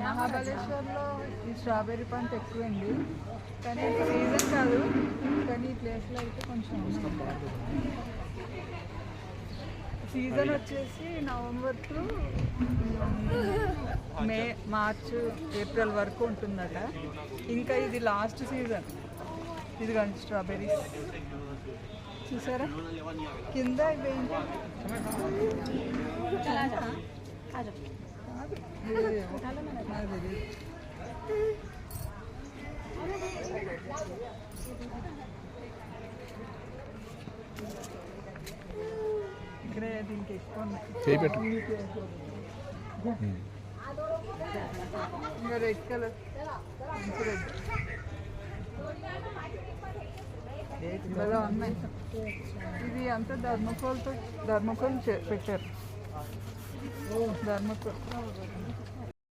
మహాబలేశ్వర్లో ఈ స్ట్రాబెర్రీ పంట ఎక్కువండి, కానీ సీజన్ కాదు. కానీ ఈ ప్లేస్లో అయితే కొంచెం సీజన్ వచ్చేసి నవంబర్ టు మార్చ్ ఏప్రిల్ వరకు ఉంటుందట. ఇంకా ఇది లాస్ట్ సీజన్. ఇది కానీ స్ట్రాబెర్రీస్ చూసారా కింద ఇవి ఇక్కడే దీనికి ఎక్కువ ఇంకా రెడ్ కలర్ రెడ్ ఇలా ఉన్నాయి. ఇది అంతా ధర్మకోల్ పెట్టారు. ధర్మకోల్